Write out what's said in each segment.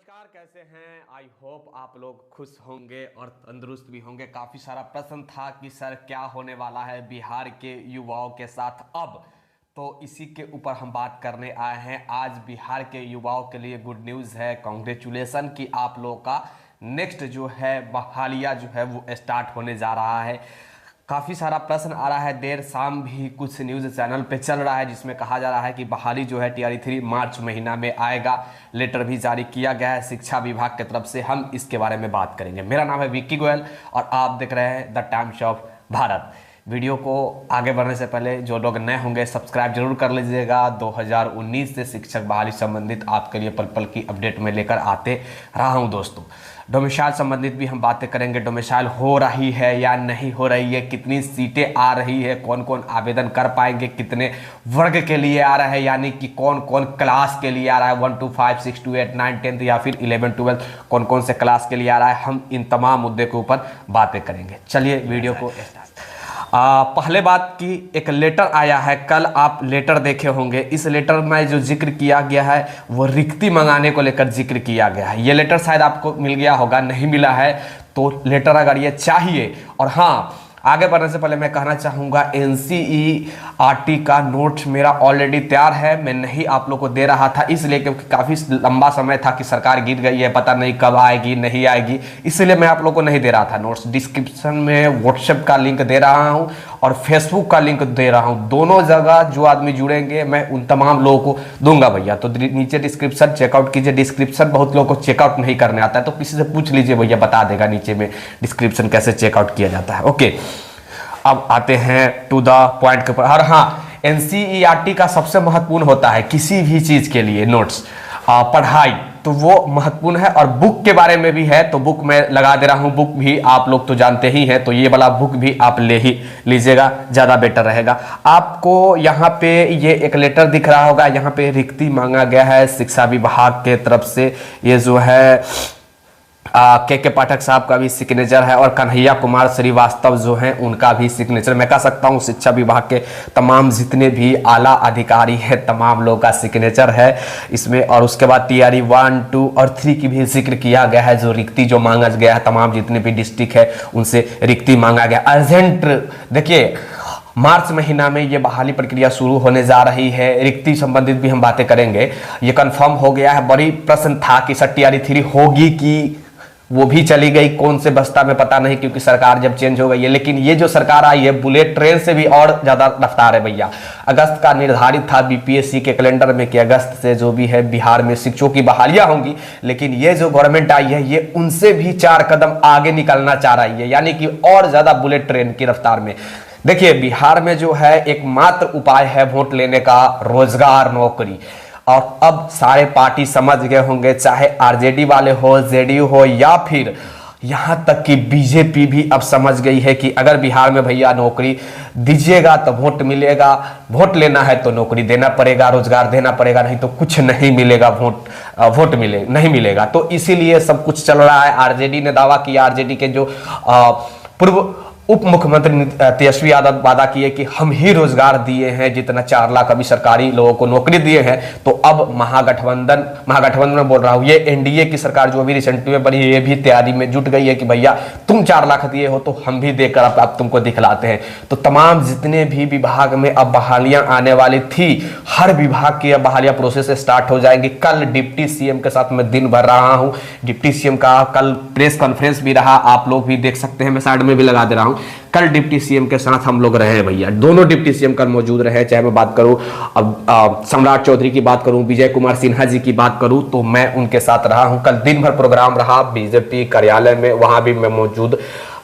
नमस्कार, कैसे हैं? आई होप आप लोग खुश होंगे और तंदुरुस्त भी होंगे। काफ़ी सारा प्रश्न था कि सर क्या होने वाला है बिहार के युवाओं के साथ अब, तो इसी के ऊपर हम बात करने आए हैं। आज बिहार के युवाओं के लिए गुड न्यूज़ है, कॉन्ग्रेचुलेसन कि आप लोगों का नेक्स्ट जो है बहालिया जो है वो स्टार्ट होने जा रहा है। काफ़ी सारा प्रश्न आ रहा है, देर शाम भी कुछ न्यूज़ चैनल पे चल रहा है जिसमें कहा जा रहा है कि बहाली जो है TRE 3 मार्च महीना में आएगा। लेटर भी जारी किया गया है शिक्षा विभाग की तरफ से। हम इसके बारे में बात करेंगे। मेरा नाम है विक्की गोयल और आप देख रहे हैं the times of Bharat. Video को आगे बढ़ने से पहले जो लोग नए होंगे सब्सक्राइब जरूर कर लीजिएगा। 2019 से शिक्षक बहाली संबंधित आपके लिए पल पल की अपडेट में लेकर आते रहा हूं दोस्तों। डोमिसाइल संबंधित भी हम बातें करेंगे। डोमिसाइल हो रही है या नहीं हो रही है, कितनी सीटें आ रही है, कौन कौन आवेदन कर पाएंगे, कितने वर्ग के लिए आ रहा है, यानी कि कौन कौन क्लास के लिए आ रहा है, 1 to 5, 6 to 8, 9, 10 या फिर 11, 12 कौन कौन से क्लास के लिए आ रहा है। हम इन तमाम मुद्दे के ऊपर बातें करेंगे। चलिए वीडियो को पहले बात की एक लेटर आया है, कल आप लेटर देखे होंगे। इस लेटर में जो जिक्र किया गया है वो रिक्ति मंगाने को लेकर जिक्र किया गया है। ये लेटर शायद आपको मिल गया होगा, नहीं मिला है तो लेटर अगर ये चाहिए। और हाँ, आगे बढ़ने से पहले मैं कहना चाहूँगा NCERT का नोट मेरा ऑलरेडी तैयार है। मैं नहीं आप लोग को दे रहा था इसलिए क्योंकि काफ़ी लंबा समय था कि सरकार गिर गई है, पता नहीं कब आएगी नहीं आएगी, इसलिए मैं आप लोग को नहीं दे रहा था नोट्स। डिस्क्रिप्शन में व्हाट्सएप का लिंक दे रहा हूँ और फेसबुक का लिंक दे रहा हूँ। दोनों जगह जो आदमी जुड़ेंगे मैं उन तमाम लोगों को दूंगा भैया। तो नीचे डिस्क्रिप्शन चेकआउट कीजिए। डिस्क्रिप्शन बहुत लोगों को चेकआउट नहीं करने आता है, तो किसी से पूछ लीजिए, भैया बता देगा नीचे में डिस्क्रिप्शन कैसे चेकआउट किया जाता है। ओके, अब आते हैं टू द पॉइंट के ऊपर। और हाँ, NCERT का सबसे महत्वपूर्ण होता है किसी भी चीज के लिए नोट्स, पढ़ाई, तो वो महत्वपूर्ण है। और बुक के बारे में भी है, तो बुक मैं लगा दे रहा हूं। बुक भी आप लोग तो जानते ही हैं, तो ये वाला बुक भी आप ले ही लीजिएगा, ज्यादा बेटर रहेगा। आपको यहाँ पे ये एक लेटर दिख रहा होगा, यहाँ पे रिक्ति मांगा गया है शिक्षा विभाग के तरफ से। ये जो है के पाठक साहब का भी सिग्नेचर है और कन्हैया कुमार श्रीवास्तव जो हैं उनका भी सिग्नेचर। मैं कह सकता हूं शिक्षा विभाग के तमाम जितने भी आला अधिकारी हैं तमाम लोगों का सिग्नेचर है इसमें। और उसके बाद TRE 1, 2 और 3 की भी जिक्र किया गया है। जो रिक्ति जो मांगा गया है, तमाम जितने भी डिस्ट्रिक्ट है उनसे रिक्ति मांगा गया अर्जेंट। देखिए, मार्च महीना में ये बहाली प्रक्रिया शुरू होने जा रही है। रिक्ति संबंधित भी हम बातें करेंगे। ये कंफर्म हो गया है। बड़ी प्रश्न था कि सर TRE 3 होगी कि वो भी चली गई, कौन से बस्ता में पता नहीं, क्योंकि सरकार जब चेंज हो गई है। लेकिन ये जो सरकार आई है बुलेट ट्रेन से भी और ज्यादा रफ्तार है भैया। अगस्त का निर्धारित था BPSC के कैलेंडर में कि अगस्त से जो भी है बिहार में शिक्षकों की बहालियां होंगी, लेकिन ये जो गवर्नमेंट आई है ये उनसे भी 4 कदम आगे निकलना चाह रही है, यानी कि और ज्यादा बुलेट ट्रेन की रफ्तार में। देखिए, बिहार में जो है एकमात्र उपाय है वोट लेने का, रोजगार, नौकरी। और अब सारे पार्टी समझ गए होंगे, चाहे RJD वाले हो, JDU हो या फिर यहां तक कि BJP भी अब समझ गई है कि अगर बिहार में भैया नौकरी दीजिएगा तो वोट मिलेगा, वोट लेना है तो नौकरी देना पड़ेगा, रोजगार देना पड़ेगा, नहीं तो कुछ नहीं मिलेगा, वोट नहीं मिलेगा। तो इसीलिए सब कुछ चल रहा है। RJD ने दावा किया, RJD के जो पूर्व उप मुख्यमंत्री तेजस्वी यादव वादा किए कि हम ही रोजगार दिए हैं, जितना 4 लाख अभी सरकारी लोगों को नौकरी दिए हैं। तो अब महागठबंधन में बोल रहा हूं, ये NDA की सरकार जो अभी रिसेंटली में बनी, ये भी तैयारी में जुट गई है कि भैया तुम 4 लाख दिए हो तो हम भी देकर अब तुमको दिखलाते हैं। तो तमाम जितने भी विभाग में अब बहालियां आने वाली थी, हर विभाग की अब बहालियां प्रोसेस स्टार्ट हो जाएंगी। कल डिप्टी CM के साथ मैं दिन भर रहा हूं। डिप्टी CM का कल प्रेस कॉन्फ्रेंस भी रहा, आप लोग भी देख सकते हैं, मैं साइड में भी लगा दे रहा हूं। कल डिप्टी CM के साथ हम लोग रहे भैया, दोनों डिप्टी CM कल मौजूद रहे। चाहे मैं बात करूं अब सम्राट चौधरी की बात करूं, विजय कुमार सिन्हा जी की बात करूं, तो मैं उनके साथ रहा हूं। कल दिन भर प्रोग्राम रहा BJP कार्यालय में, वहां भी मैं मौजूद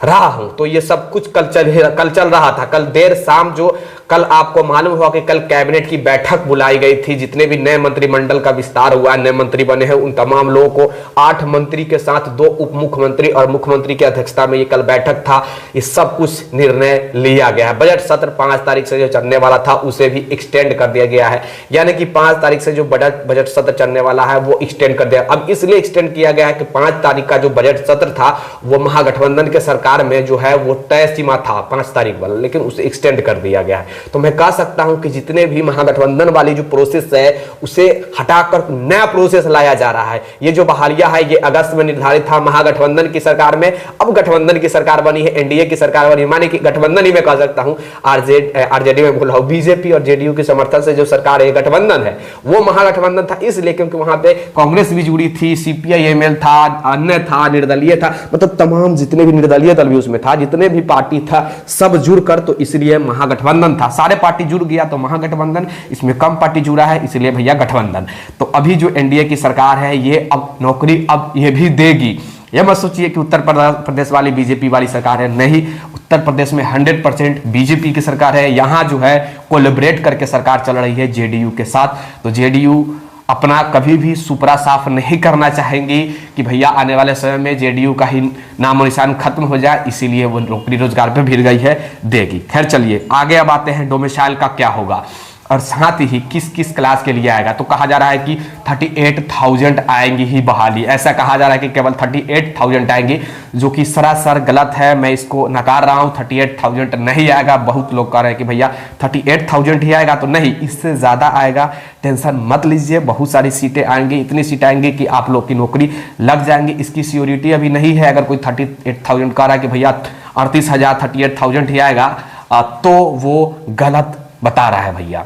रहा हूं। तो ये सब कुछ कल चल रहा था। कल देर शाम जो कल आपको मालूम हुआ कि कल कैबिनेट की बैठक बुलाई गई थी, जितने भी नए मंत्रिमंडल का विस्तार हुआ, नए मंत्री बने हैं, उन तमाम लोगों को 8 मंत्री के साथ 2 उप मुख्यमंत्री और मुख्यमंत्री की अध्यक्षता में ये कल बैठक था। ये सब कुछ निर्णय लिया गया है। बजट सत्र 5 तारीख से जो चलने वाला था उसे भी एक्सटेंड कर दिया गया है, यानी कि 5 तारीख से जो बजट सत्र चलने वाला है वो एक्सटेंड कर दिया। अब इसलिए एक्सटेंड किया गया है कि 5 तारीख का जो बजट सत्र था वो महागठबंधन के सरकार में जो है वो तय सीमा था 5 तारीख वाला, लेकिन उसे एक्सटेंड कर दिया गया है। तो मैं कह सकता हूं कि जितने भी महागठबंधन वाली जो प्रोसेस है उसे हटाकर नया प्रोसेस लाया जा रहा है। ये जो बहालियां है ये अगस्त में निर्धारित था महागठबंधन की सरकार में, अब गठबंधन की सरकार बनी है, एनडीए की सरकार बनी, माने कि गठबंधन ही मैं कह सकता हूं, आरजेडी में बोल रहा हूं, बीजेपी और जेडीयू के समर्थन से जो सरकार है गठबंधन है वो महागठबंधन था, इसलिए क्योंकि वहां पे कांग्रेस भी जुड़ी थी, सीपीआई-एमएल था, अन्य था, निर्दलीय था, मतलब तमाम जितने भी निर्दलीय दल भी उसमें था, जितने भी पार्टी था सब जुड़कर, तो इसलिए महागठबंधन था। सारे पार्टी जुड़ गया तो महागठबंधन, इसमें कम पार्टी जुड़ा है इसलिए भैया गठबंधन। तो अभी जो एनडीए की सरकार है ये अब नौकरी अब ये भी देगी। ये मत सोचिए कि उत्तर प्रदेश वाली बीजेपी वाली सरकार है, नहीं, उत्तर प्रदेश में 100% बीजेपी की सरकार है। यहां जो है कोलैबोरेट करके सरकार चल रही है जेडीयू के साथ। तो जेडीयू अपना कभी भी सुपरा साफ नहीं करना चाहेंगी कि भैया आने वाले समय में जेडीयू का ही नामो निशान खत्म हो जाए, इसीलिए वो नौकरी रोजगार पे भिड़ गई है, देगी। खैर चलिए आगे अब आते हैं डोमिसाइल का क्या होगा और साथ ही किस किस क्लास के लिए आएगा। तो कहा जा रहा है कि 38,000 आएंगी ही बहाली, ऐसा कहा जा रहा है कि केवल 38,000 आएंगी, जो कि सरासर गलत है, मैं इसको नकार रहा हूं। 38,000 नहीं आएगा। बहुत लोग कह रहे हैं कि भैया 38,000 ही आएगा, तो नहीं, इससे ज्यादा आएगा, टेंशन मत लीजिए। बहुत सारी सीटें आएंगी, इतनी सीटें आएंगी कि आप लोग की नौकरी लग जाएंगी। इसकी सियोरिटी अभी नहीं है। अगर कोई 38,000 कह रहा है कि भैया 38,000 38,000 ही आएगा, तो वो गलत बता रहा है भैया।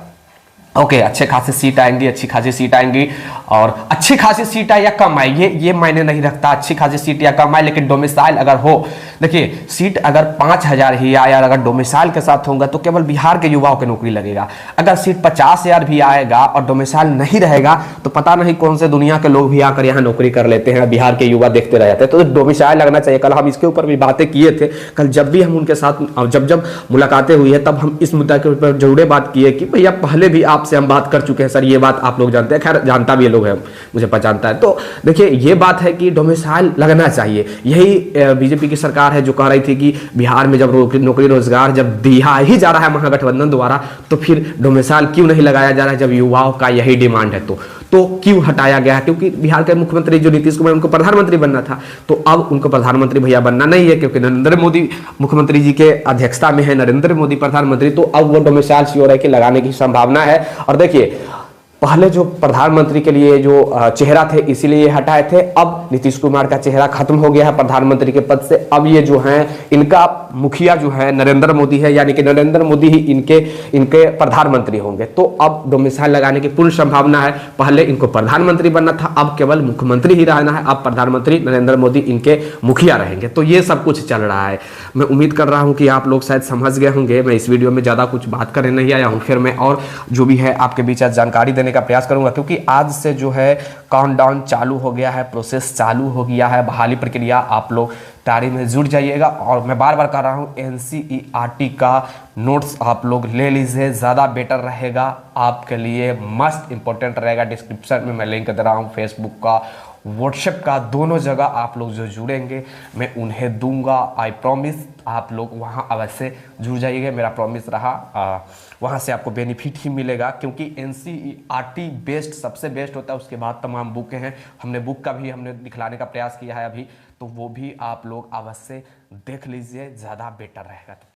ओके, अच्छे खासे सीट आएंगी, अच्छी खासी सीट आएंगी, और अच्छी खासी सीट आए या कम आए ये मायने नहीं रखता, अच्छी खासी सीट या कम आए, लेकिन डोमिसाइल अगर हो, देखिए सीट अगर 5,000 ही आए और अगर डोमिसाइल के साथ होगा तो केवल बिहार के युवाओं की नौकरी लगेगा। अगर सीट 50,000 भी आएगा और डोमिसाइल नहीं रहेगा तो पता नहीं कौन से दुनिया के लोग भी आकर यहाँ नौकरी कर लेते हैं, बिहार के युवा देखते रह जाते हैं। तो डोमिसाइल लगना चाहिए। कल हम इसके ऊपर भी बातें किए थे, कल जब भी हम उनके साथ जब मुलाकातें हुई है तब हम इस मुद्दा के ऊपर जरूर बात की है कि भैया पहले भी आपसे हम बात कर चुके हैं सर, ये बात आप लोग जानते हैं, खैर जानता भी ये लोग है, मुझे पहचानता है। तो देखिए ये बात है कि डोमिसाइल लगना चाहिए। यही बीजेपी की सरकार है जो कह रही थी कि बिहार में जब नौकरी रोजगार जब दिया ही जा रहा है महागठबंधन द्वारा, तो फिर डोमिसाइल क्यों नहीं लगाया जा रहा है, जब युवाओं का यही डिमांड है तो क्यों हटाया गया है? क्योंकि बिहार के मुख्यमंत्री जो नीतीश कुमार, उनको प्रधानमंत्री बनना था, तो अब उनको प्रधानमंत्री भैया बनना नहीं है, क्योंकि नरेंद्र मोदी मुख्यमंत्री जी के अध्यक्षता में है, नरेंद्र मोदी प्रधानमंत्री, तो अब वो डोमिसाइल श्योर है कि लगाने की संभावना है। और देखिए पहले जो प्रधानमंत्री के लिए जो चेहरा थे इसीलिए हटाए थे, अब नीतीश कुमार का चेहरा खत्म हो गया है प्रधानमंत्री के पद से, अब ये जो है इनका मुखिया जो है नरेंद्र मोदी है, यानी कि नरेंद्र मोदी ही इनके प्रधानमंत्री होंगे। तो अब डोमिसाइल लगाने की पूर्ण संभावना है। पहले इनको प्रधानमंत्री बनना था, अब केवल मुख्यमंत्री ही रहना है, अब प्रधानमंत्री नरेंद्र मोदी इनके मुखिया रहेंगे। तो ये सब कुछ चल रहा है। मैं उम्मीद कर रहा हूँ कि आप लोग शायद समझ गए होंगे। मैं इस वीडियो में ज़्यादा कुछ बात करने नहीं आया हूँ, फिर मैं और जो भी है आपके बीच जानकारी देने का प्रयास करूंगा, क्योंकि आज से जो है काउंटडाउन चालू हो गया है, प्रोसेस चालू हो गया है, बहाली प्रक्रिया। आप लोग तैयारी में जुट जाइएगा। और मैं बार बार कह रहा हूं एनसीईआरटी का नोट्स आप लोग ले लीजिए, ज़्यादा बेटर रहेगा आपके लिए, मस्ट इंपॉर्टेंट रहेगा। डिस्क्रिप्शन में मैं लिंक दे रहा हूँ फेसबुक का, व्हाट्सएप का, दोनों जगह आप लोग जो जुड़ेंगे मैं उन्हें दूंगा। आई प्रॉमिस आप लोग वहाँ अवश्य जुड़ जाइएगा, मेरा प्रॉमिस रहा। वहाँ से आपको बेनिफिट ही मिलेगा, क्योंकि एनसीईआरटी बेस्ट सबसे बेस्ट होता है। उसके बाद तमाम बुक हैं, हमने बुक का भी हमने दिखलाने का प्रयास किया है अभी, तो वो भी आप लोग अवश्य देख लीजिए, ज़्यादा बेटर रहेगा।